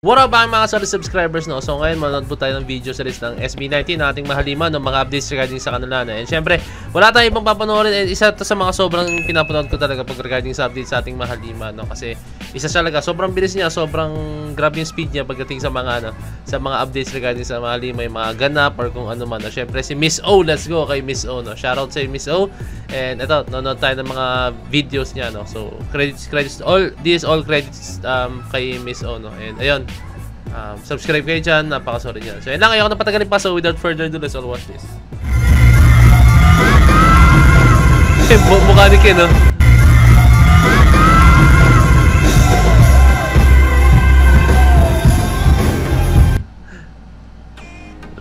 What up mga solid subscribers, no? So ngayon manood po tayo ng video series ng SB19 na ating mahaliman ng mga updates regarding sa kanila na. And syempre, wala tayong ibang papanoorin. And isa to sa mga sobrang pinapanood ko talaga pag regarding sa updates sa ating mahaliman, no? Kasi isa talaga, sobrang bilis niya, sobrang grabe yung speed niya pagdating sa mga ano, sa mga updates regarding sa mahaliman, yung mga ganap or kung ano man. No? Syempre si Miss O, let's go kay Miss O, no? Shoutout sa Miss O. And ito, nanonood tayo ng mga videos niya, no? So credits all credits kay Miss O, no? And ayun, subscribe kayo dyan, napakasolid yan. So yun lang, ayoko na patagalin pa. So without further ado, let's all watch this. Mukha ni Ken, no?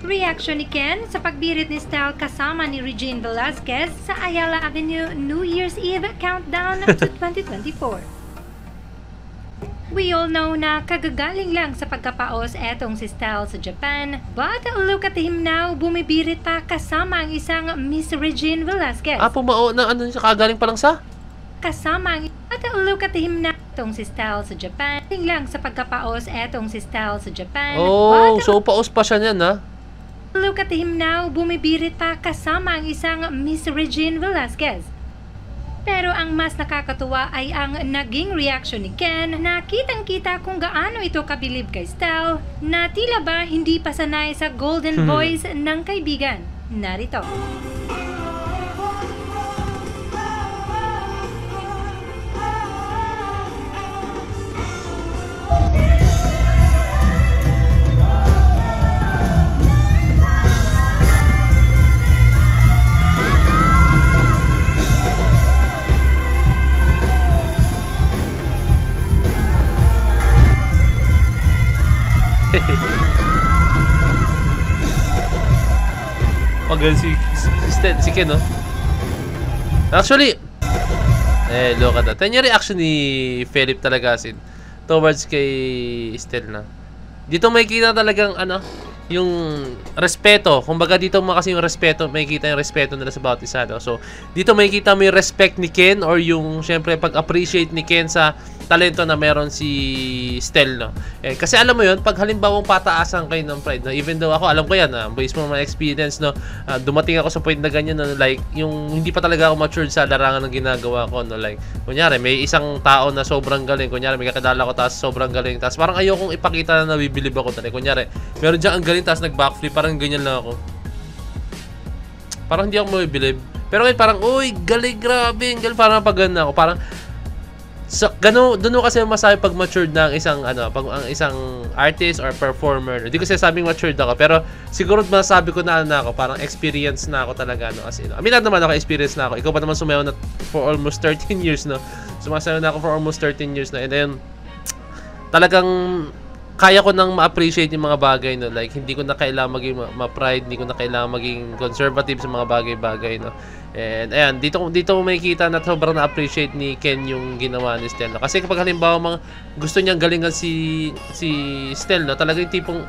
Reaction ni Ken sa pagbirit ni Style kasama ni Regine Velasquez sa Ayala Avenue New Year's Eve Countdown to 2024. We all know na kagagaling lang sa pagkapaos etong si Style sa Japan, but look at him now, bumibirit pa kasama ang isang Miss Regine Velasquez. Pumao na ano, kagaling pa lang sa? Kasama ang at look at him na etong si Style sa Japan. Lang sa pagkapaos etong si Style sa Japan. Oh, so paos pa siya niyan, ha? Look at him now, bumibirit pa kasama ang isang Miss Regine Velasquez. Pero ang mas nakakatuwa ay ang naging reaction ni Ken na kitang-kita kung gaano ito kabilib kay Style na tila ba hindi pa sanay sa golden voice ng kaibigan. Narito. Magaling si Ken, no? Actually, look at that. Yan yung reaction ni Philip talaga towards kay Estelle na. Dito may kita talagang ano, yung respeto. Kumbaga dito kasi yung respeto, may kita yung respeto nila sa bawat isa, no? So, dito may kita mo yung respect ni Ken or yung syempre pag-appreciate ni Ken sa talento na meron si Stell, no? Kasi alam mo yun, pag halimbawa pataasan kayo ng pride, no? Even though ako, alam ko yan, based mo mga experience, no? Dumating ako sa point na ganyan, no? Like, yung hindi pa talaga ako matured sa larangan ng ginagawa ko, no? Like, kunyari, may isang tao na sobrang galing, kunyari, may kakilala ko, tapos sobrang galing, tapos parang ayokong ipakita na nabibilib ako, like, kunyari, meron dyan ang galing, tapos nag-backflip, parang ganyan lang ako. Parang hindi ako mabibilib. Pero ngayon, parang, uy, galing, grabe, galing, parang paganda ako, parang, so, doon kasi masabi pag matured na ang isang ang isang artist or performer. Hindi ko sinasabing matured ako, pero siguro masabi ko na ako, parang experience na ako talaga, no, as in. Aminad naman ako, experience na ako. Ikaw pa naman sumayaw na for almost 13 years, no. Sumasayaw na ako for almost 13 years na. And then talagang kaya ko nang ma-appreciate yung mga bagay, no. Like, hindi ko na kailangan maging ma-pride, hindi ko na kailangan maging conservative sa mga bagay-bagay, no. And ayan, dito mo makikita na sobrang na-appreciate ni Ken yung ginawa ni Stell, no? Kasi kapag halimbawa mga gusto niyang galingan si Stell, no, talaga yung tipong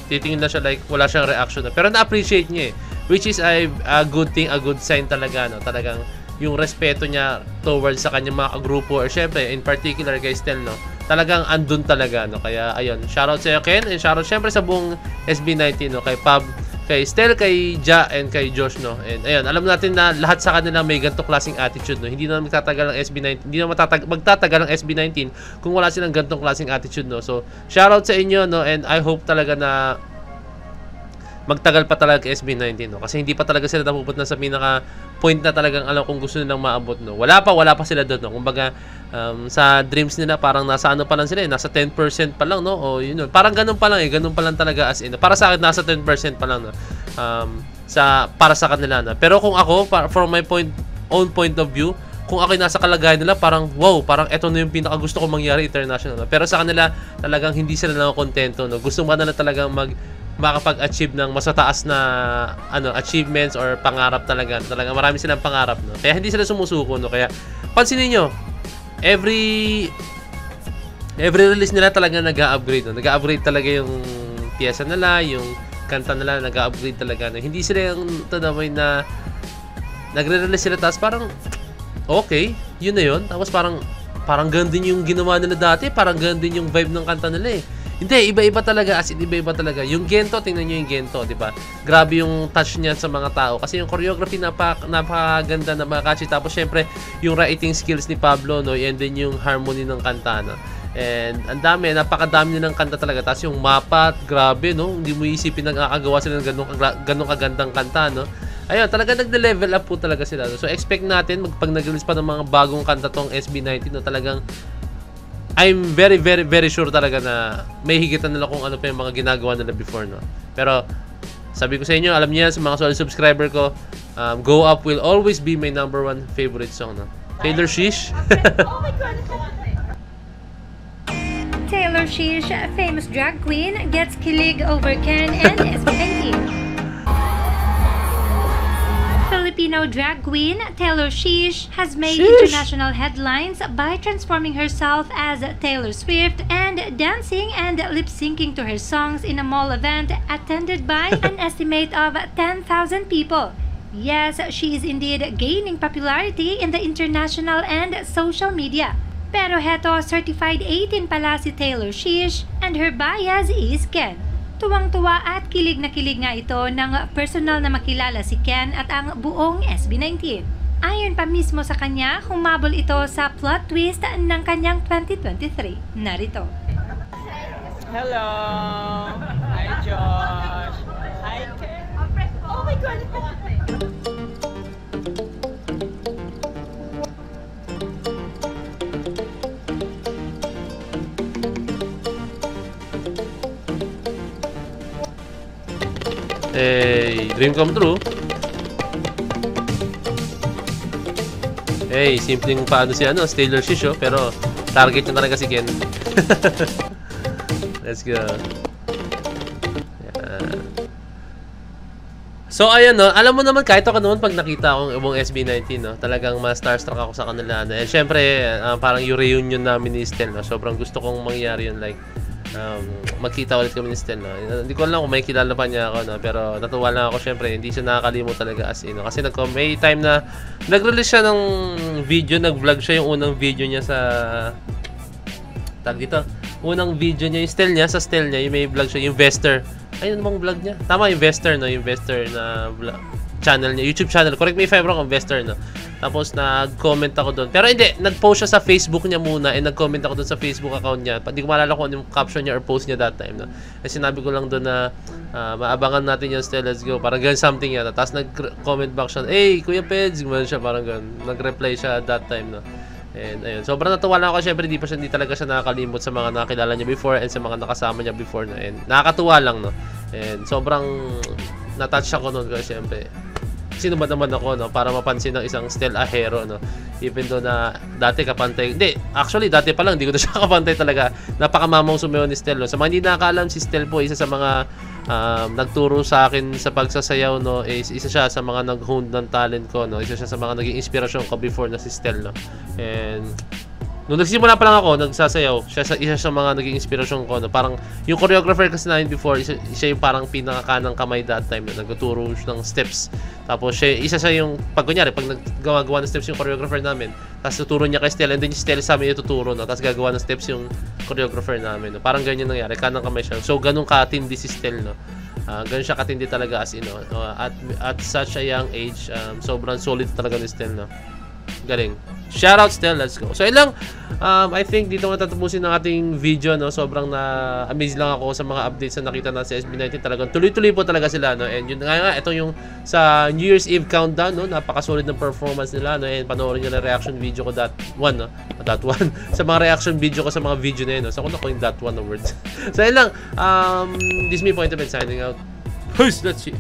titingin na siya like wala siyang reaction, no? Pero na-appreciate niya, which is a good thing, a good sign talaga, no? Talagang yung respeto niya towards sa kanyang mga grupo or syempre in particular kay Stell, no, talagang andun talaga, no. Kaya ayun, shoutout sa iyo, Ken, and shoutout syempre sa buong SB19, no, kay Pab, kay Stell, kay Ja, and kay Josh, no. And ayun, alam natin na lahat sa kanila may ganitong klaseng attitude, no. Hindi na magtatagal ng SB19, hindi na magtatagal ng SB19 kung wala silang ganitong klaseng attitude, no. So, shoutout sa inyo, no, and I hope talaga na magtagal pa talaga SB19, no. Kasi hindi pa talaga sila napupunta sa pinaka point na talagang alam kung gusto nilang maabot, no. Wala pa sila doon, no. Kumbaga, sa dreams nila parang nasa ano pa lang sila, nasa 10% pa lang, no. O yun, parang ganun pa lang, ganun pa lang talaga as in. Para sa akin nasa 10% pa lang, no. Para sa kanila, no. Pero kung ako, from my own point of view, kung ako nasa kalagayan nila, parang wow, parang eto na yung pinaka gusto ko mangyari international, no. Pero sa kanila talagang hindi sila na kontento, no. Gusto mo na talagang makapag-achieve ng mas mataas na achievements or pangarap talaga. Talagang marami silang pangarap, no. Kaya hindi sila sumusuko, no. Kaya pansinin niyo, every release nila talaga nag-a-upgrade, no. Nag-a-upgrade talaga yung piyesa nila, yung kanta nila, nag-a-upgrade talaga, no. Hindi sila yung tanaway na nagre-release sila tapos parang okay, yun na yun. Tapos parang ganun din yung ginawa nila dati, parang ganun din yung vibe ng kanta nila, eh. Hindi, iba-iba talaga. As in, iba-iba talaga. Yung Gento, tingnan nyo yung Gento, di ba? Grabe yung touch niya sa mga tao. Kasi yung choreography, napakaganda na mga catchy. Tapos, syempre, yung writing skills ni Pablo, no? And then, yung harmony ng kanta, no? And, ang dami, napakadami ng kanta talaga. Tapos, yung mapa, grabe, no? Hindi mo isipin na nakakagawa sila ng ganong kagandang kanta, no? Ayun, talaga nagde-level up po talaga sila. So, expect natin, pag nag-release pa ng mga bagong kanta tong SB19, no? Talagang, I'm very, very, very sure talaga na may higitan nila kung ano pa yung mga ginagawa nila before, no? Pero, sabi ko sa inyo, alam niyo yan, sa mga solid subscriber ko, Go Up will always be my #1 favorite song, no? Taylor Shish. Oh my God! Taylor Shish, famous drag queen, gets kilig over Ken and SB19. Filipino drag queen Taylor Shish has made international headlines by transforming herself as Taylor Swift and dancing and lip-syncing to her songs in a mall event attended by an estimate of 10,000 people. Yes, she is indeed gaining popularity in the international and social media. Pero heto, certified 18 pala si Taylor Shish and her bias is Ken. Tuwang-tuwa at kilig na kilig nga ito ng personal na makilala si Ken at ang buong SB19. Ayon pa mismo sa kanya, humabol ito sa plot twist ng kanyang 2023. Narito. Hello! Hi, Josh! Hi, Ken! Oh my God! Dream come true. Simpleng paano si Taylor Shish, oh, pero target niya talaga si Ken. Let's go. So ayan, no, alam mo naman kahit ako naman pag nakita akong ibang SB19, no, talagang ma-starstruck ako sa kanila, no. And syempre, parang yung reunion namin ni Stel, no, sobrang gusto kong mangyari yun, like magkita ulit kami ni Stel, no. Hindi ko alam kung may kilala pa niya ako, no, pero natuwa lang ako, syempre hindi siya nakakalimot talaga as in, no, kasi may time na nag-release siya ng video, nag-vlog siya yung unang video niya sa unang video niya, yung Stel niya, sa Stel niya, yung may vlog siya, yung Vester. Ayun namang vlog niya. Tama, yung Vester, no, yung Vester na vlog channel niya, YouTube channel. Correct me if I'm wrong, Vester, no. Tapos nag-comment ako doon. Pero hindi, nag-post siya sa Facebook niya muna and nag-comment ako doon sa Facebook account niya. Hindi ko maalala kung ano yung caption niya or post niya that time, no. Kasi sinabi ko lang doon na maabangan natin yung Stel, let's go. Parang ganun something yan. Tapos nag-comment back siya, hey, Kuya Peds, gumano siya, parang ganun. Nag-reply siya that time, no. And ayun, sobrang natuwa lang ako. Syempre, hindi talaga siya nakakalimot sa mga nakilala niya before and sa mga nakasama niya before, no. And nakakatuwa lang, no. And sobrang na-touch ako noon kasi syempre, sino ba naman ako, no, para mapansin ng isang Stel Ahero, no. Even though na dati kapantay, hindi, actually dati pa lang hindi ko na siya kapantay talaga. Napakamamang sumayaw ni Stel, no. Sa mga hindi nakakaalam, si Stel po isa sa mga nagturo sa akin sa pagsasayaw, no. Isa siya sa mga nag-hone ng talent ko, no. Isa siya sa mga naging inspirasyon ko before na si Stel, no. And nung nagsimula pa lang ako, nagsasayaw, isa sa mga naging inspirasyon ko, no. Parang yung choreographer kasi namin before, isa yung parang pinakakanang kamay that time, no. Nagtuturo ng steps. Tapos isa siya yung, pag kunyari, pag naggawa ng steps yung choreographer namin, tapos tuturo niya kay Stel, and then yung Stel sa amin ituturo, no. Tapos gagawa ng steps yung choreographer namin, no. Parang ganyan nangyari, kanang kamay siya. So, ganun katindi si Stel, no. Ganun siya katindi talaga as in, no. At such a young age, sobrang solid talaga ni Stel, no. Galing. Shoutout Stel, let's go. So ilang I think dito na tatapusin ng ating video, no. Sobrang na-amaze lang ako sa mga updates na nakita na sa SB19. Talagang tuloy-tuloy po talaga sila, no. And yun nga, ito yung sa New Year's Eve countdown, no. Napaka-solid ng performance nila, no. And panoorin niyo na reaction video ko that one, no. That one. Sa mga reaction video ko sa mga video na yun, no. So kung ako yung that one na words. So ilang this is me, Point of It, signing out. Peace, let's see.